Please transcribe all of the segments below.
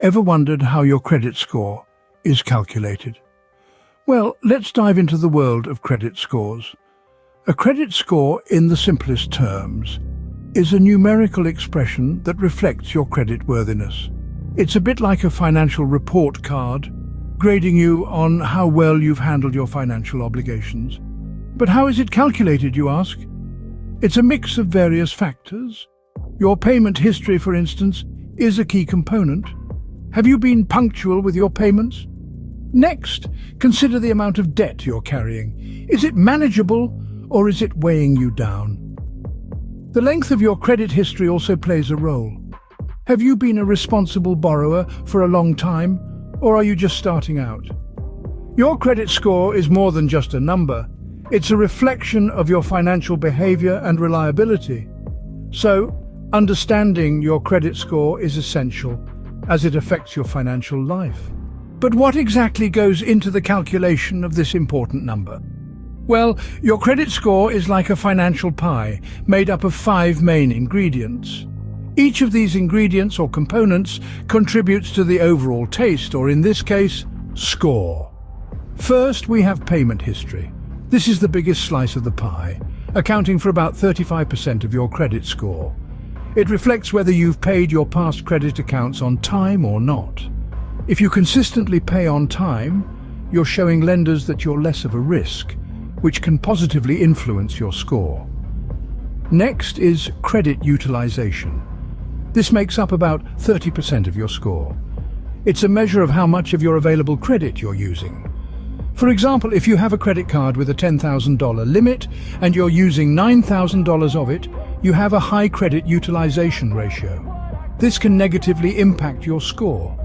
Ever wondered how your credit score is calculated? Well, let's dive into the world of credit scores. A credit score, in the simplest terms, is a numerical expression that reflects your credit worthiness. It's a bit like a financial report card, grading you on how well you've handled your financial obligations. But how is it calculated, you ask? It's a mix of various factors. Your payment history, for instance, is a key component. Have you been punctual with your payments? Next, consider the amount of debt you're carrying. Is it manageable or is it weighing you down? The length of your credit history also plays a role. Have you been a responsible borrower for a long time, or are you just starting out? Your credit score is more than just a number. It's a reflection of your financial behavior and reliability. So, understanding your credit score is essential, as it affects your financial life. But what exactly goes into the calculation of this important number? Well, your credit score is like a financial pie made up of 5 main ingredients. Each of these ingredients or components contributes to the overall taste, or in this case, score. First, we have payment history. This is the biggest slice of the pie, accounting for about 35% of your credit score. It reflects whether you've paid your past credit accounts on time or not. If you consistently pay on time, you're showing lenders that you're less of a risk, which can positively influence your score. Next is credit utilization. This makes up about 30% of your score. It's a measure of how much of your available credit you're using. For example, if you have a credit card with a $10,000 limit and you're using $9,000 of it, you have a high credit utilization ratio. This can negatively impact your score.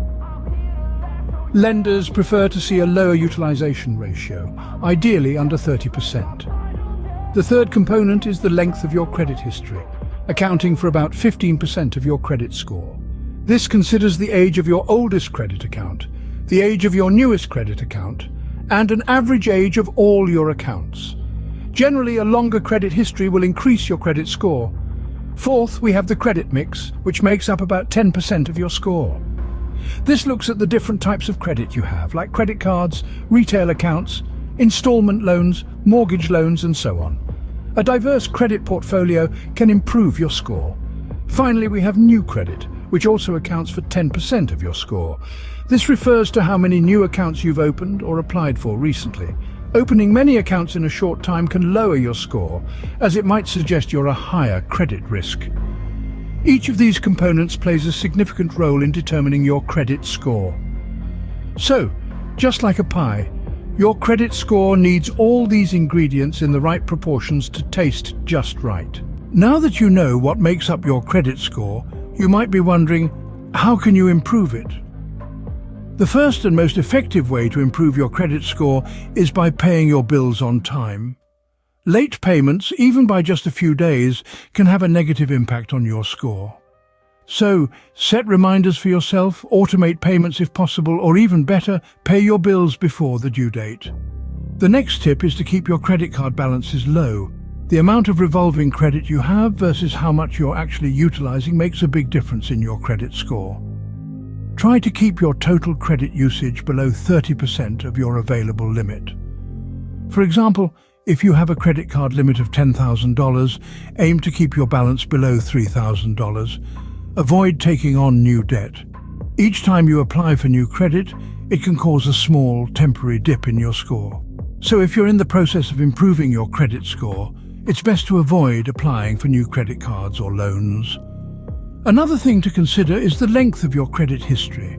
Lenders prefer to see a lower utilization ratio, ideally under 30%. The third component is the length of your credit history, accounting for about 15% of your credit score. This considers the age of your oldest credit account, the age of your newest credit account, and an average age of all your accounts. Generally, a longer credit history will increase your credit score. Fourth, we have the credit mix, which makes up about 10% of your score. This looks at the different types of credit you have, like credit cards, retail accounts, installment loans, mortgage loans, and so on. A diverse credit portfolio can improve your score. Finally, we have new credit, which also accounts for 10% of your score. This refers to how many new accounts you've opened or applied for recently. Opening many accounts in a short time can lower your score, as it might suggest you're a higher credit risk. Each of these components plays a significant role in determining your credit score. So, just like a pie, your credit score needs all these ingredients in the right proportions to taste just right. Now that you know what makes up your credit score, you might be wondering, how can you improve it? The first and most effective way to improve your credit score is by paying your bills on time. Late payments, even by just a few days, can have a negative impact on your score. So, set reminders for yourself, automate payments if possible, or even better, pay your bills before the due date. The next tip is to keep your credit card balances low. The amount of revolving credit you have versus how much you're actually utilizing makes a big difference in your credit score. Try to keep your total credit usage below 30% of your available limit. For example, if you have a credit card limit of $10,000, aim to keep your balance below $3,000. Avoid taking on new debt. Each time you apply for new credit, it can cause a small, temporary dip in your score. So if you're in the process of improving your credit score, it's best to avoid applying for new credit cards or loans. Another thing to consider is the length of your credit history.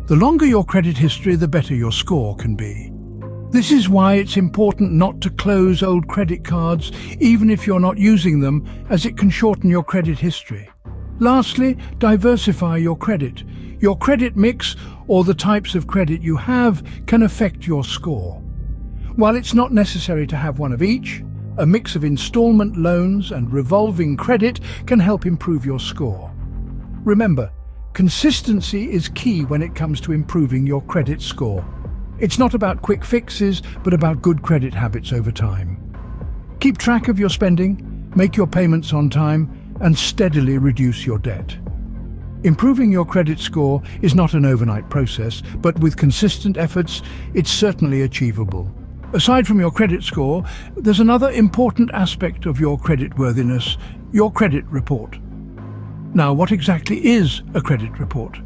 The longer your credit history, the better your score can be. This is why it's important not to close old credit cards, even if you're not using them, as it can shorten your credit history. Lastly, diversify your credit. Your credit mix, or the types of credit you have, can affect your score. While it's not necessary to have one of each, a mix of installment loans and revolving credit can help improve your score. Remember, consistency is key when it comes to improving your credit score. It's not about quick fixes, but about good credit habits over time. Keep track of your spending, make your payments on time, and steadily reduce your debt. Improving your credit score is not an overnight process, but with consistent efforts, it's certainly achievable. Aside from your credit score, there's another important aspect of your creditworthiness, your credit report. Now, what exactly is a credit report?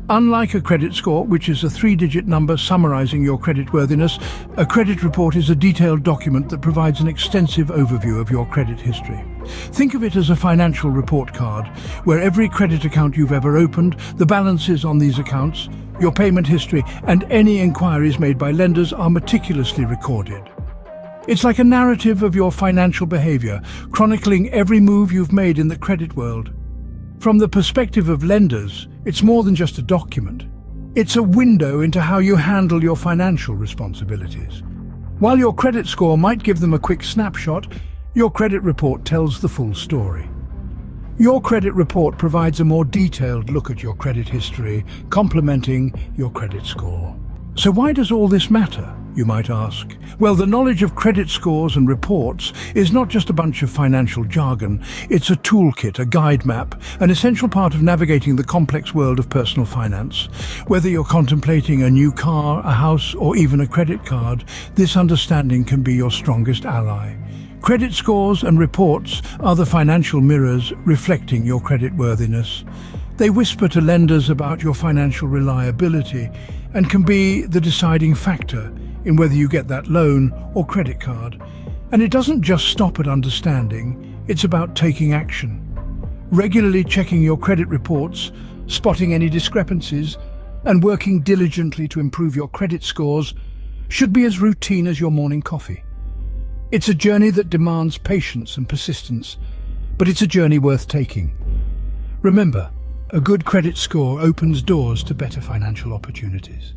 Unlike a credit score, which is a three-digit number summarizing your creditworthiness, a credit report is a detailed document that provides an extensive overview of your credit history. Think of it as a financial report card, where every credit account you've ever opened, the balances on these accounts, your payment history, and any inquiries made by lenders are meticulously recorded. It's like a narrative of your financial behavior, chronicling every move you've made in the credit world. From the perspective of lenders, it's more than just a document. It's a window into how you handle your financial responsibilities. While your credit score might give them a quick snapshot, your credit report tells the full story. Your credit report provides a more detailed look at your credit history, complementing your credit score. So why does all this matter, you might ask? Well, the knowledge of credit scores and reports is not just a bunch of financial jargon. It's a toolkit, a guide map, an essential part of navigating the complex world of personal finance. Whether you're contemplating a new car, a house, or even a credit card, this understanding can be your strongest ally. Credit scores and reports are the financial mirrors reflecting your creditworthiness. They whisper to lenders about your financial reliability and can be the deciding factor in whether you get that loan or credit card. And it doesn't just stop at understanding, it's about taking action. Regularly checking your credit reports, spotting any discrepancies, and working diligently to improve your credit scores should be as routine as your morning coffee. It's a journey that demands patience and persistence, but it's a journey worth taking. Remember, a good credit score opens doors to better financial opportunities.